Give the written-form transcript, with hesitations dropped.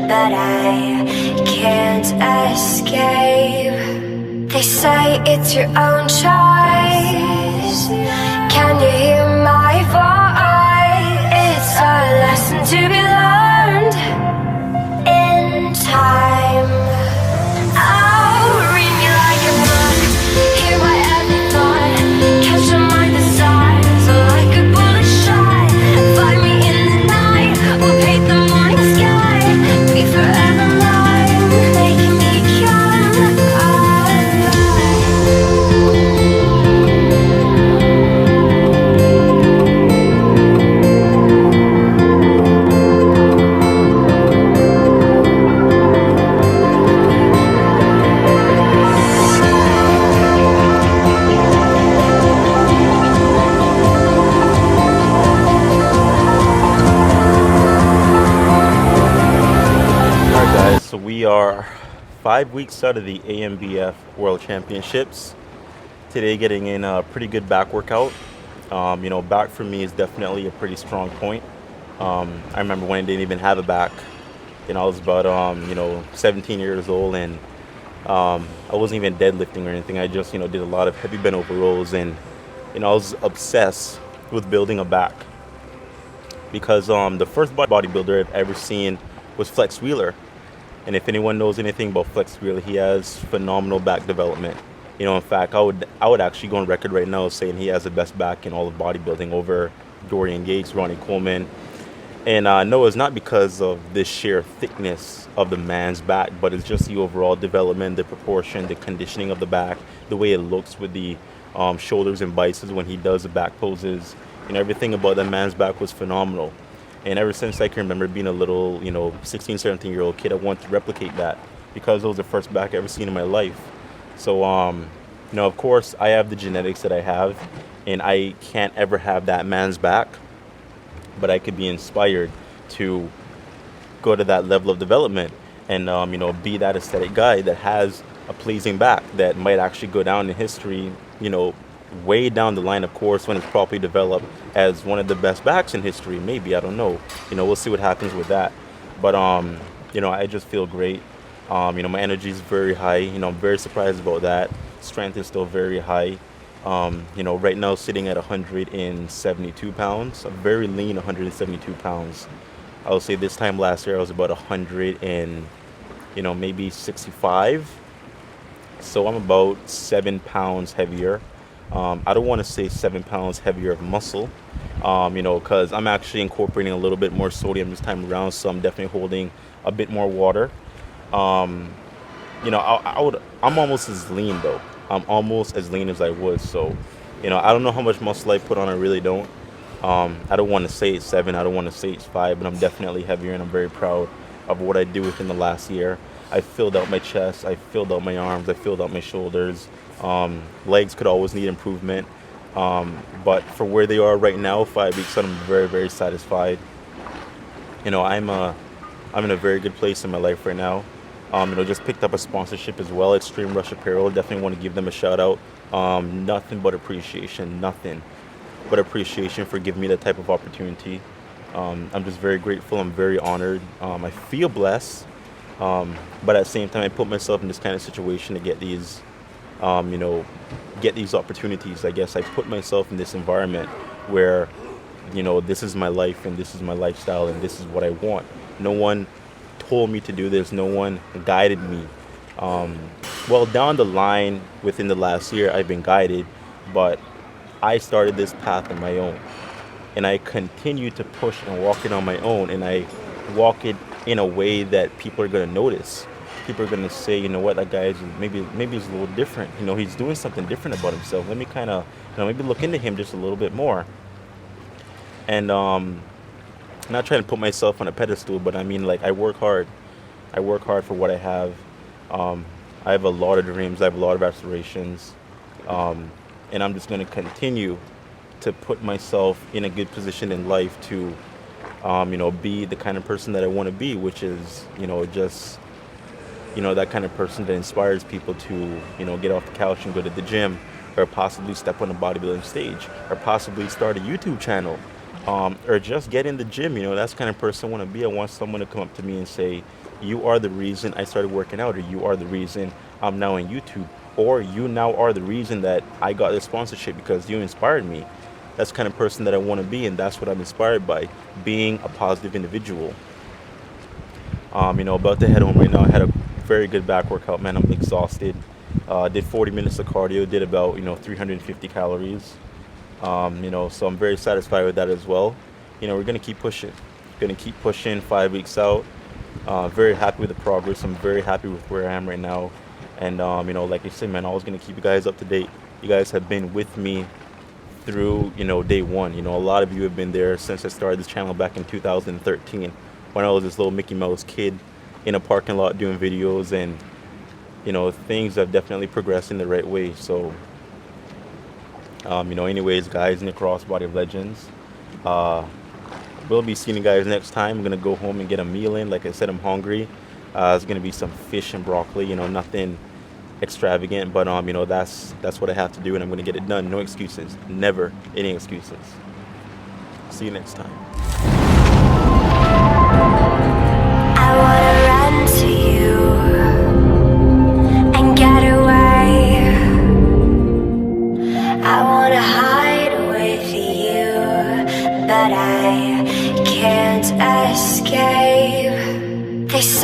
but I can't escape. They say it's your own choice. Can you hear my voice? It's a lesson to be learned in time. Oh, read me like a book, hear my every thought, catch them like the stars, like a bullet shot. Find me in the night, we'll paint the morning sky, be forever mine, making me come alive. So we are 5 weeks out of the AMBF World Championships. Today getting in a pretty good back workout. Back for me is definitely a pretty strong point. I remember when I didn't even have a back. I was about 17 years old, and I wasn't even deadlifting or anything. I just did a lot of heavy bent over rows, and I was obsessed with building a back because the first bodybuilder I've ever seen was Flex Wheeler. And if anyone knows anything about Flex Wheeler, he has phenomenal back development. In fact, I would actually go on record right now saying he has the best back in all of bodybuilding over Dorian Yates, Ronnie Coleman. And no, it's not because of the sheer thickness of the man's back, but it's just the overall development, the proportion, the conditioning of the back, the way it looks with the shoulders and biceps when he does the back poses. Everything about that man's back was phenomenal. And ever since I can remember being a little, 16, 17-year-old kid, I wanted to replicate that because it was the first back I ever seen in my life. So, of course, I have the genetics that I have, and I can't ever have that man's back, but I could be inspired to go to that level of development and, be that aesthetic guy that has a pleasing back that might actually go down in history, way down the line, of course, when it's properly developed as one of the best backs in history. Maybe, I don't know. We'll see what happens with that. But, I just feel great. My energy is very high. I'm very surprised about that. Strength is still very high. Right now sitting at 172 pounds, a very lean 172 pounds. I would say this time last year I was about 100 and, maybe 65. So I'm about 7 pounds heavier. I don't want to say 7 pounds heavier of muscle, because I'm actually incorporating a little bit more sodium this time around, so I'm definitely holding a bit more water. I'm almost as lean though. I'm almost as lean as I was, so, I don't know how much muscle I put on, I really don't. I don't want to say it's 7, I don't want to say it's 5, but I'm definitely heavier, and I'm very proud of what I do within the last year. I filled out my chest, I filled out my arms, I filled out my shoulders. Legs could always need improvement, but for where they are right now, 5 weeks out, I'm very, very satisfied. I'm in a very good place in my life right now. Just picked up a sponsorship as well, Extreme Rush Apparel. Definitely want to give them a shout out. Nothing but appreciation for giving me that type of opportunity. I'm just very grateful. I'm very honored. I feel blessed, but at the same time, I put myself in this kind of situation to get these opportunities. I guess I put myself in this environment where, this is my life and this is my lifestyle and this is what I want. No one told me to do this. No one guided me. Down the line within the last year, I've been guided, but I started this path on my own, and I continue to push and walk it on my own, and I walk it in a way that people are going to notice. People are going to say, that guy is maybe he's a little different. He's doing something different about himself. Let me kind of, maybe look into him just a little bit more. And not trying to put myself on a pedestal, but I mean, I work hard. I work hard for what I have. I have a lot of dreams. I have a lot of aspirations. And I'm just going to continue to put myself in a good position in life to, be the kind of person that I want to be, which is, that kind of person that inspires people to, get off the couch and go to the gym, or possibly step on a bodybuilding stage, or possibly start a YouTube channel. or just get in the gym. You know, that's the kind of person I want to be. I want someone to come up to me and say, "You are the reason I started working out," or "You are the reason I'm now on YouTube," or "You now are the reason that I got this sponsorship because you inspired me." That's the kind of person that I want to be, and that's what I'm inspired by, being a positive individual. About to head home right now. I had a very good back workout, man. I'm exhausted. Did 40 minutes of cardio, did about, 350 calories. So I'm very satisfied with that as well. We're gonna keep pushing. Gonna keep pushing 5 weeks out. Very happy with the progress. I'm very happy with where I am right now. And like I said, man, I was gonna keep you guys up to date. You guys have been with me through, day one. A lot of you have been there since I started this channel back in 2013 when I was this little Mickey Mouse kid in a parking lot doing videos, and things have definitely progressed in the right way. So anyways, guys, Nick Ross, Body of Legends. We'll be seeing you guys next time. I'm gonna go home and get a meal in. Like I said, I'm hungry. It's gonna be some fish and broccoli. Nothing extravagant, but that's what I have to do, and I'm gonna get it done. No excuses. Never any excuses. See you next time. I wanna